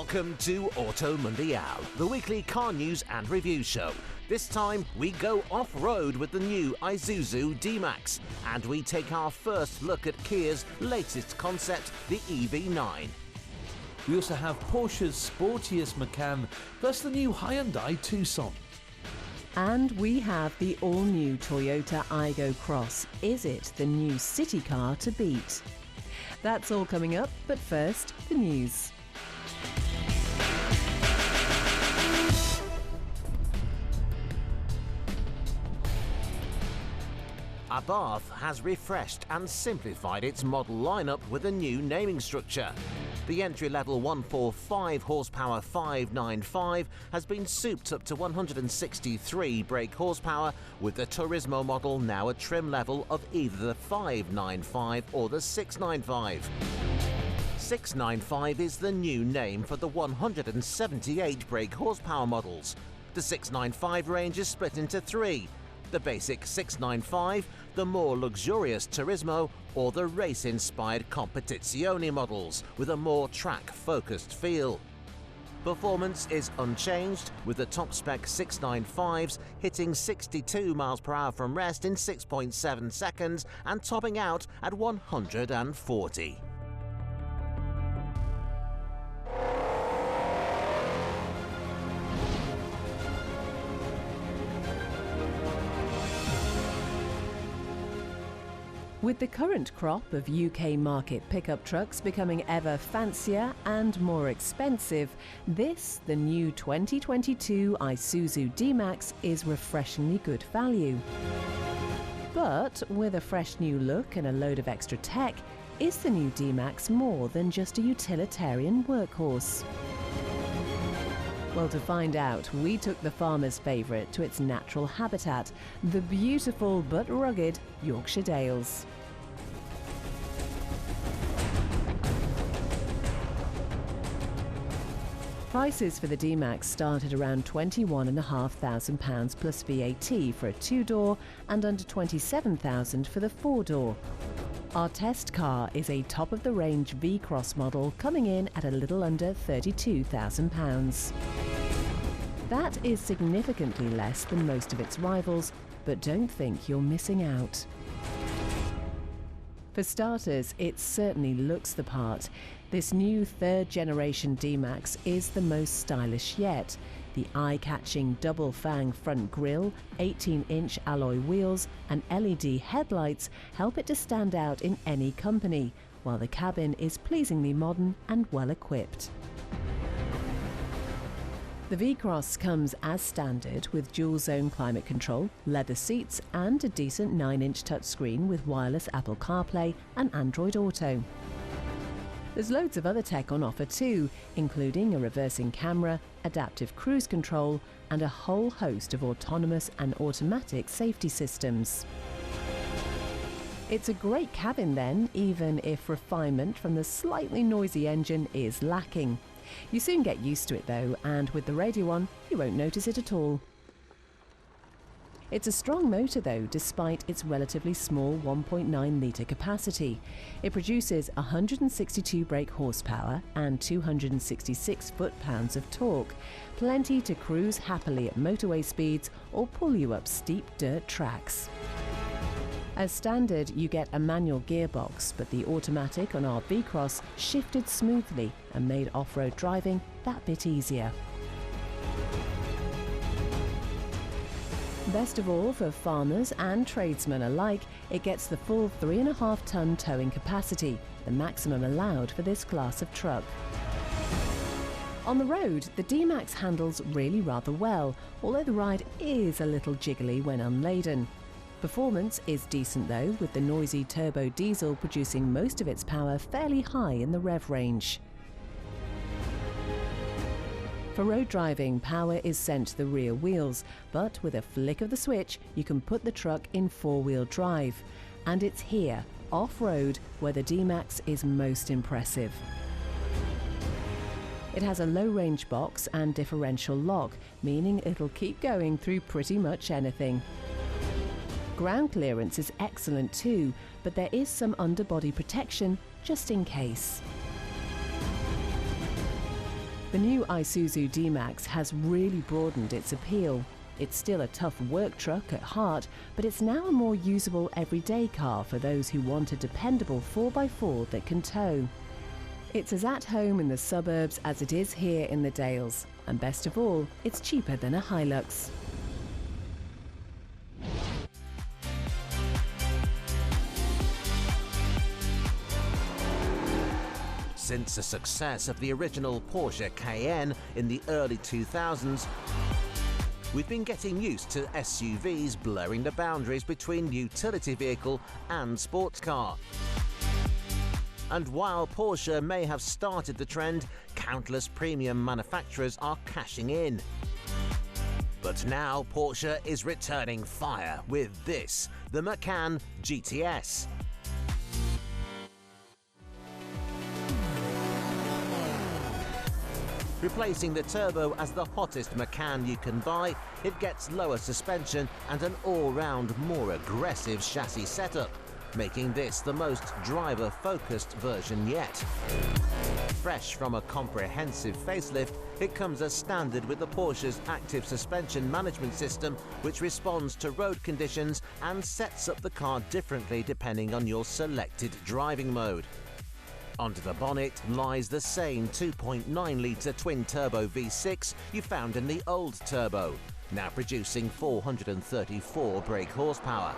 Welcome to Auto Mundial, the weekly car news and review show. This time we go off-road with the new Isuzu D-Max, and we take our first look at Kia's latest concept, the EV9. We also have Porsche's sportiest Macan, plus the new Hyundai Tucson. And we have the all-new Toyota Aygo X. Is it the new city car to beat? That's all coming up, but first, the news. Abarth has refreshed and simplified its model lineup with a new naming structure. The entry-level 145 horsepower 595 has been souped up to 163 brake horsepower, with the Turismo model now a trim level of either the 595 or the 695. 695 is the new name for the 178 brake horsepower models. The 695 range is split into three: the basic 695, the more luxurious Turismo, or the race-inspired Competizione models with a more track-focused feel. Performance is unchanged, with the top-spec 695s hitting 62 mph from rest in 6.7 seconds and topping out at 140. With the current crop of UK market pickup trucks becoming ever fancier and more expensive, this, the new 2022 Isuzu D-Max, is refreshingly good value. But with a fresh new look and a load of extra tech, is the new D-Max more than just a utilitarian workhorse? Well, to find out, we took the farmer's favourite to its natural habitat, the beautiful but rugged Yorkshire Dales. Prices for the D-Max start at around £21,500 plus VAT for a two-door and under £27,000 for the four-door. Our test car is a top-of-the-range V-Cross model coming in at a little under £32,000. That is significantly less than most of its rivals, but don't think you're missing out. For starters, it certainly looks the part. This new third-generation D-Max is the most stylish yet. The eye-catching double-fang front grille, 18-inch alloy wheels and LED headlights help it to stand out in any company, while the cabin is pleasingly modern and well-equipped. The V-Cross comes as standard with dual-zone climate control, leather seats and a decent 9-inch touchscreen with wireless Apple CarPlay and Android Auto. There's loads of other tech on offer too, including a reversing camera, adaptive cruise control and a whole host of autonomous and automatic safety systems. It's a great cabin then, even if refinement from the slightly noisy engine is lacking. You soon get used to it though, and with the radio on, you won't notice it at all. It's a strong motor though, despite its relatively small 1.9 litre capacity. It produces 162 brake horsepower and 266 foot-pounds of torque, plenty to cruise happily at motorway speeds or pull you up steep dirt tracks. As standard, you get a manual gearbox, but the automatic on our V-Cross shifted smoothly and made off-road driving that bit easier. Best of all, for farmers and tradesmen alike, it gets the full 3.5-ton towing capacity, the maximum allowed for this class of truck. On the road, the D-Max handles really rather well, although the ride is a little jiggly when unladen. Performance is decent though, with the noisy turbo diesel producing most of its power fairly high in the rev range. For road driving, power is sent to the rear wheels, but with a flick of the switch, you can put the truck in four-wheel drive. And it's here, off-road, where the D-Max is most impressive. It has a low-range box and differential lock, meaning it'll keep going through pretty much anything. Ground clearance is excellent too, but there is some underbody protection just in case. The new Isuzu D-Max has really broadened its appeal. It's still a tough work truck at heart, but it's now a more usable everyday car for those who want a dependable 4x4 that can tow. It's as at home in the suburbs as it is here in the Dales, and best of all, it's cheaper than a Hilux. Since the success of the original Porsche Cayenne in the early 2000s, we've been getting used to SUVs blurring the boundaries between utility vehicle and sports car. And while Porsche may have started the trend, countless premium manufacturers are cashing in. But now Porsche is returning fire with this, the Macan GTS. Replacing the turbo as the hottest Macan you can buy, it gets lower suspension and an all-round more aggressive chassis setup, making this the most driver-focused version yet. Fresh from a comprehensive facelift, it comes as standard with the Porsche's active suspension management system, which responds to road conditions and sets up the car differently depending on your selected driving mode. Under the bonnet lies the same 2.9-litre twin-turbo V6 you found in the old turbo, now producing 434 brake horsepower.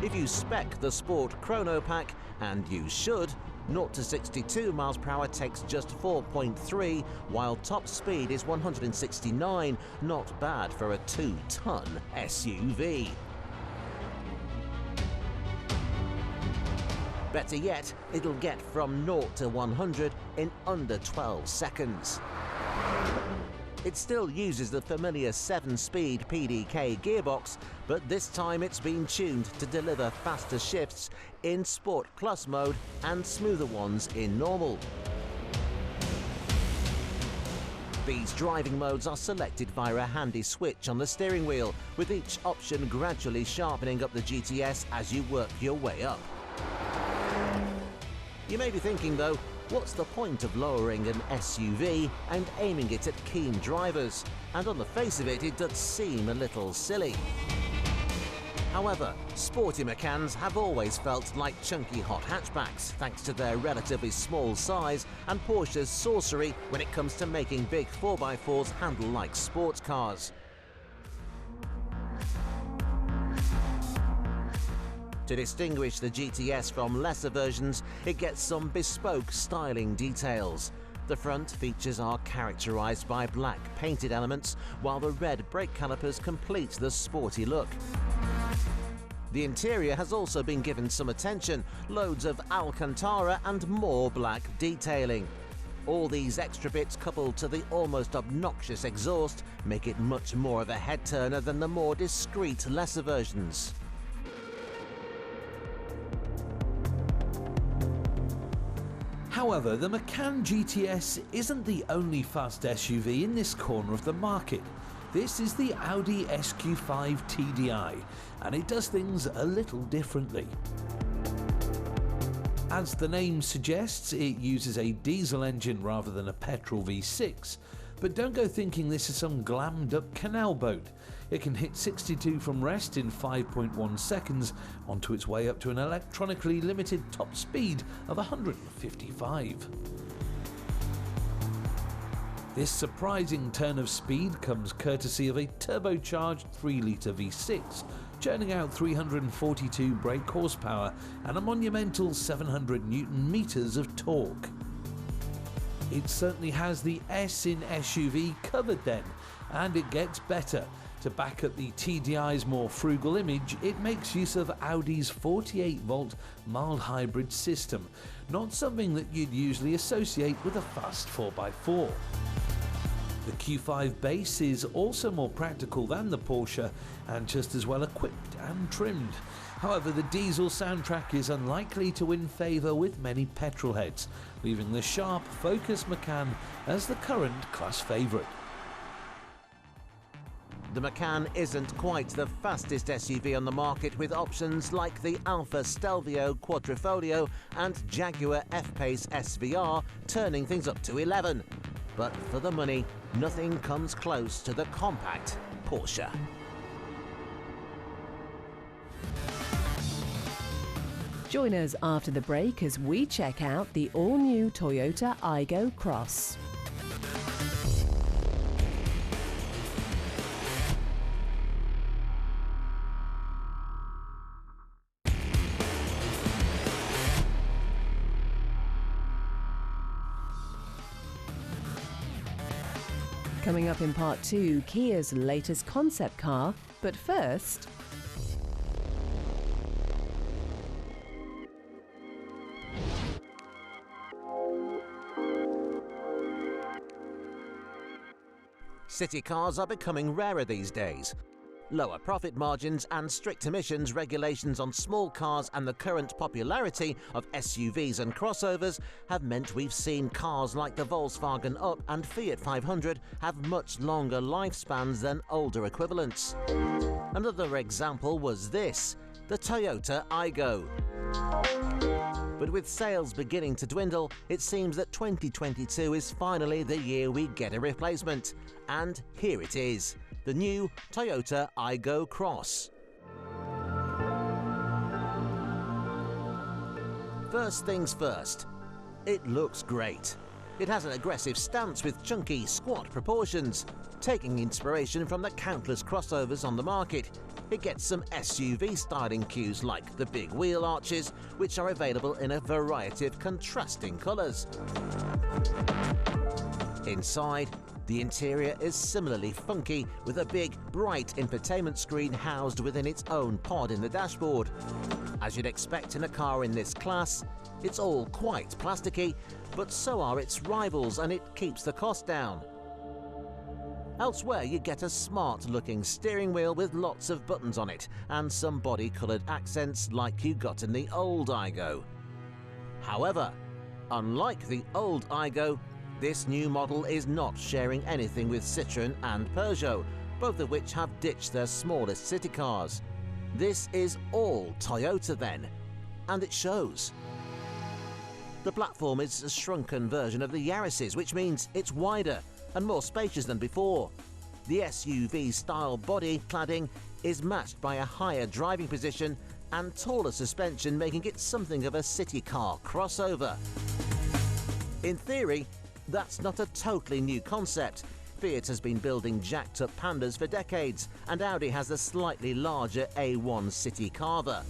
If you spec the Sport Chrono Pack, and you should, 0 to 62 miles per hour takes just 4.3, while top speed is 169. Not bad for a 2-ton SUV. Better yet, it'll get from 0 to 100 in under 12 seconds. It still uses the familiar 7-speed PDK gearbox, but this time it's been tuned to deliver faster shifts in Sport Plus mode and smoother ones in normal. These driving modes are selected via a handy switch on the steering wheel, with each option gradually sharpening up the GTS as you work your way up. You may be thinking though, what's the point of lowering an SUV and aiming it at keen drivers? And on the face of it, it does seem a little silly. However, sporty Macans have always felt like chunky hot hatchbacks, thanks to their relatively small size and Porsche's sorcery when it comes to making big 4x4s handle like sports cars. To distinguish the GTS from lesser versions, it gets some bespoke styling details. The front features are characterized by black painted elements, while the red brake calipers complete the sporty look. The interior has also been given some attention, loads of Alcantara and more black detailing. All these extra bits coupled to the almost obnoxious exhaust make it much more of a head-turner than the more discreet lesser versions. However, the Macan GTS isn't the only fast SUV in this corner of the market. This is the Audi SQ5 TDI, and it does things a little differently. As the name suggests, it uses a diesel engine rather than a petrol V6. But don't go thinking this is some glammed up canal boat. It can hit 62 from rest in 5.1 seconds, onto its way up to an electronically limited top speed of 155. This surprising turn of speed comes courtesy of a turbocharged 3-litre V6, churning out 342 brake horsepower and a monumental 700 Newton meters of torque. It certainly has the S in SUV covered then, and it gets better. To back up the TDI's more frugal image, it makes use of Audi's 48-volt mild hybrid system, not something that you'd usually associate with a fast 4x4. The Q5 base is also more practical than the Porsche and just as well equipped and trimmed. However, the diesel soundtrack is unlikely to win favour with many petrolheads, leaving the sharp Focus Macan as the current class favourite. The Macan isn't quite the fastest SUV on the market, with options like the Alfa Stelvio Quadrifoglio and Jaguar F-Pace SVR turning things up to 11. But for the money, nothing comes close to the compact Porsche. Join us after the break as we check out the all-new Toyota Aygo Cross. Coming up in part 2, Kia's latest concept car, but first... City cars are becoming rarer these days. Lower profit margins and strict emissions regulations on small cars and the current popularity of SUVs and crossovers have meant we've seen cars like the Volkswagen Up and Fiat 500 have much longer lifespans than older equivalents. Another example was this, the Toyota Aygo. But with sales beginning to dwindle, it seems that 2022 is finally the year we get a replacement. And here it is, the new Toyota Aygo Cross. First things first, it looks great. It has an aggressive stance with chunky, squat proportions, taking inspiration from the countless crossovers on the market. It gets some SUV styling cues like the big wheel arches, which are available in a variety of contrasting colours. Inside, the interior is similarly funky, with a big, bright infotainment screen housed within its own pod in the dashboard. As you'd expect in a car in this class, it's all quite plasticky, but so are its rivals, and it keeps the cost down. Elsewhere, you get a smart-looking steering wheel with lots of buttons on it, and some body-coloured accents like you got in the old Aygo. However, unlike the old Aygo, this new model is not sharing anything with Citroën and Peugeot, both of which have ditched their smallest city cars. This is all Toyota then, and it shows. The platform is a shrunken version of the Yaris's, which means it's wider and more spacious than before. The SUV-style body cladding is matched by a higher driving position and taller suspension, making it something of a city car crossover. In theory, that's not a totally new concept. Fiat has been building jacked-up Pandas for decades, and Audi has a slightly larger A1 city carver.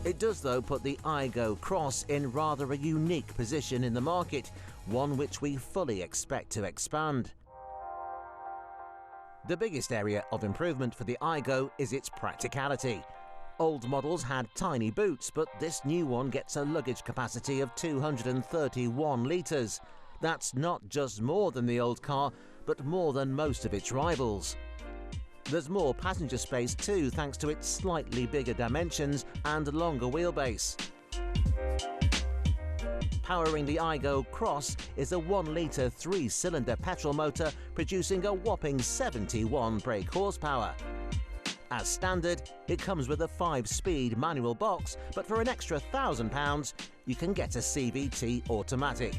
It does, though, put the Aygo Cross in rather a unique position in the market, one which we fully expect to expand. The biggest area of improvement for the Aygo is its practicality. Old models had tiny boots, but this new one gets a luggage capacity of 231 litres. That's not just more than the old car, but more than most of its rivals. There's more passenger space too, thanks to its slightly bigger dimensions and longer wheelbase. Powering the Aygo Cross is a 1-litre 3-cylinder petrol motor producing a whopping 71 brake horsepower. As standard, it comes with a 5-speed manual box, but for an extra £1,000, you can get a CVT automatic.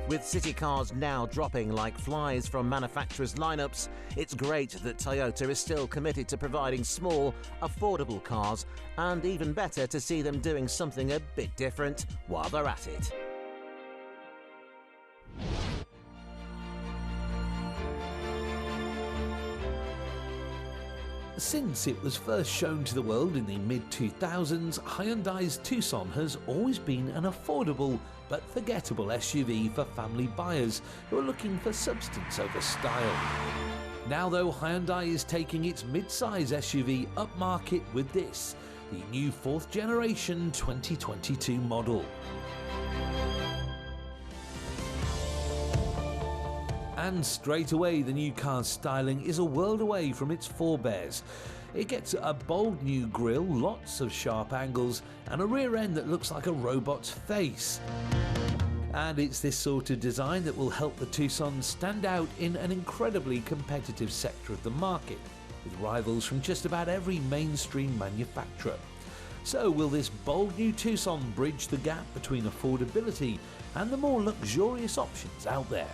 With city cars now dropping like flies from manufacturers' lineups, it's great that Toyota is still committed to providing small, affordable cars, and even better to see them doing something a bit different while they're at it. Since it was first shown to the world in the mid-2000s, Hyundai's Tucson has always been an affordable but forgettable SUV for family buyers who are looking for substance over style. Now though, Hyundai is taking its mid-size SUV upmarket with this, the new 4th generation 2022 model. And straight away, the new car's styling is a world away from its forebears. It gets a bold new grille, lots of sharp angles, and a rear end that looks like a robot's face. And it's this sort of design that will help the Tucson stand out in an incredibly competitive sector of the market, with rivals from just about every mainstream manufacturer. So will this bold new Tucson bridge the gap between affordability and the more luxurious options out there?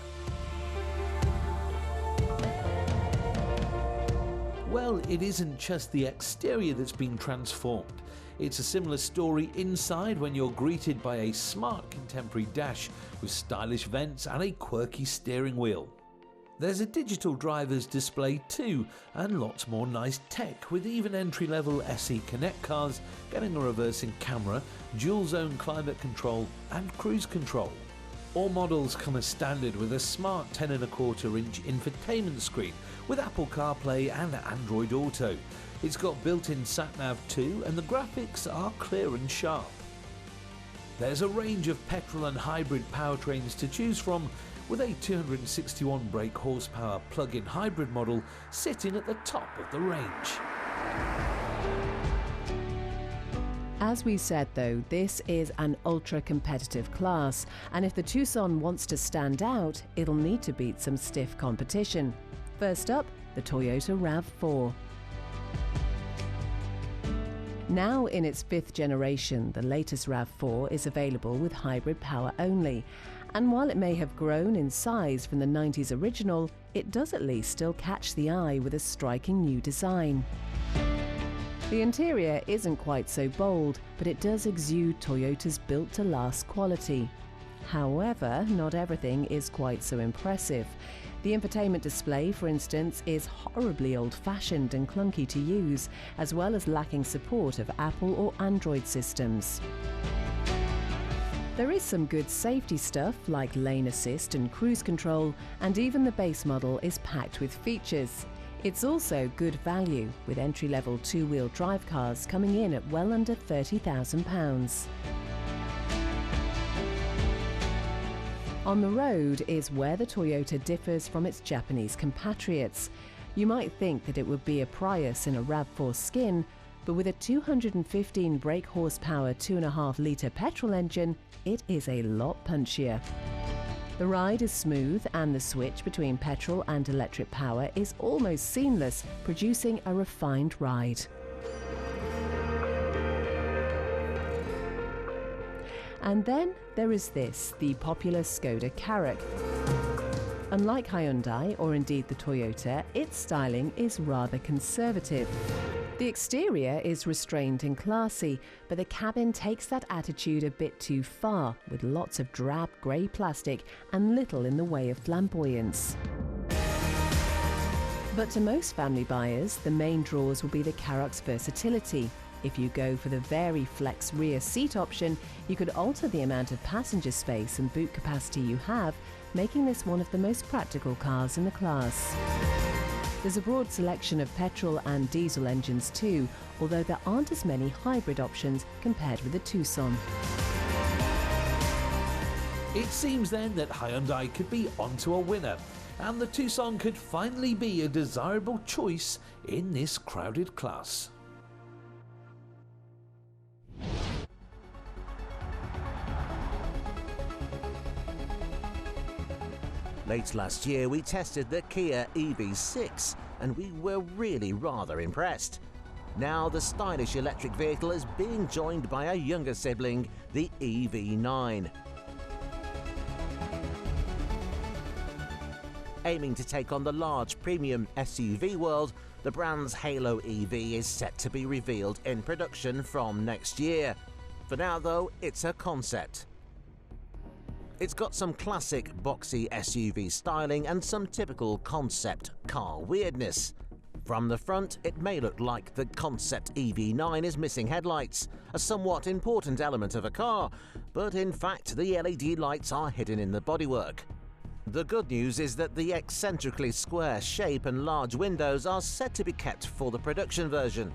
Well, it isn't just the exterior that's been transformed. It's a similar story inside when you're greeted by a smart contemporary dash with stylish vents and a quirky steering wheel. There's a digital driver's display too, and lots more nice tech, with even entry-level SE Connect cars getting a reversing camera, dual-zone climate control and cruise control. All models come as standard with a smart 10.25-inch infotainment screen with Apple CarPlay and Android Auto. It's got built-in sat-nav too, and the graphics are clear and sharp. There's a range of petrol and hybrid powertrains to choose from, with a 261 brake horsepower plug-in hybrid model sitting at the top of the range. As we said though, this is an ultra-competitive class, and if the Tucson wants to stand out, it'll need to beat some stiff competition. First up, the Toyota RAV4. Now in its 5th generation, the latest RAV4 is available with hybrid power only, and while it may have grown in size from the 90s original, it does at least still catch the eye with a striking new design. The interior isn't quite so bold, but it does exude Toyota's built-to-last quality. However, not everything is quite so impressive. The infotainment display, for instance, is horribly old-fashioned and clunky to use, as well as lacking support of Apple or Android systems. There is some good safety stuff like lane assist and cruise control, and even the base model is packed with features. It's also good value, with entry-level two-wheel drive cars coming in at well under £30,000. On the road is where the Toyota differs from its Japanese compatriots. You might think that it would be a Prius in a RAV4 skin, but with a 215 brake horsepower 2.5-litre petrol engine, it is a lot punchier. The ride is smooth, and the switch between petrol and electric power is almost seamless, producing a refined ride. And then there is this, the popular Skoda Karak. Unlike Hyundai, or indeed the Toyota, its styling is rather conservative. The exterior is restrained and classy, but the cabin takes that attitude a bit too far, with lots of drab grey plastic and little in the way of flamboyance. But to most family buyers, the main draws will be the Karak's versatility. If you go for the VariFlex rear seat option, you could alter the amount of passenger space and boot capacity you have, making this one of the most practical cars in the class. There's a broad selection of petrol and diesel engines too, although there aren't as many hybrid options compared with the Tucson. It seems then that Hyundai could be onto a winner, and the Tucson could finally be a desirable choice in this crowded class. Late last year, we tested the Kia EV6, and we were really rather impressed. Now the stylish electric vehicle is being joined by a younger sibling, the EV9. Aiming to take on the large premium SUV world, the brand's Halo EV is set to be revealed in production from next year. For now though, it's a concept. It's got some classic boxy SUV styling and some typical concept car weirdness. From the front, it may look like the concept EV9 is missing headlights, a somewhat important element of a car, but in fact the LED lights are hidden in the bodywork. The good news is that the eccentrically square shape and large windows are set to be kept for the production version.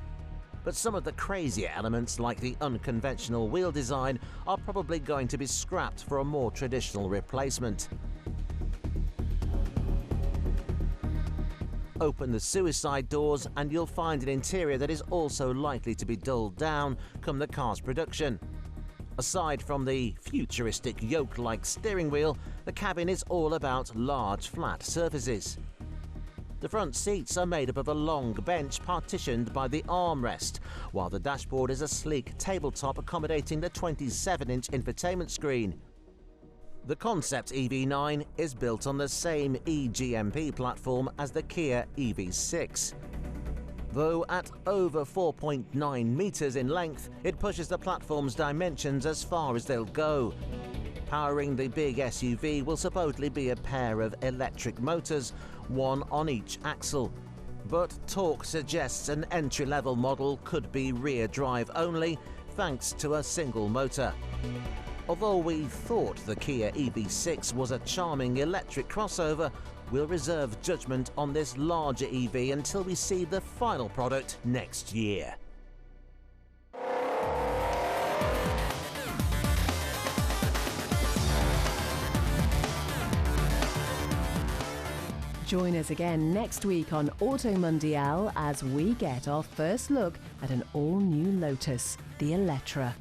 But some of the crazier elements, like the unconventional wheel design, are probably going to be scrapped for a more traditional replacement. Open the suicide doors and you'll find an interior that is also likely to be dulled down come the car's production. Aside from the futuristic yoke-like steering wheel, the cabin is all about large flat surfaces. The front seats are made up of a long bench partitioned by the armrest, while the dashboard is a sleek tabletop accommodating the 27-inch infotainment screen. The concept EV9 is built on the same eGMP platform as the Kia EV6. Though at over 4.9 metres in length, it pushes the platform's dimensions as far as they'll go. Powering the big SUV will supposedly be a pair of electric motors, one on each axle. But talk suggests an entry-level model could be rear drive only, thanks to a single motor. Although we thought the Kia EV6 was a charming electric crossover, we'll reserve judgment on this larger EV until we see the final product next year. Join us again next week on Auto Mundial as we get our first look at an all-new Lotus, the Elettra.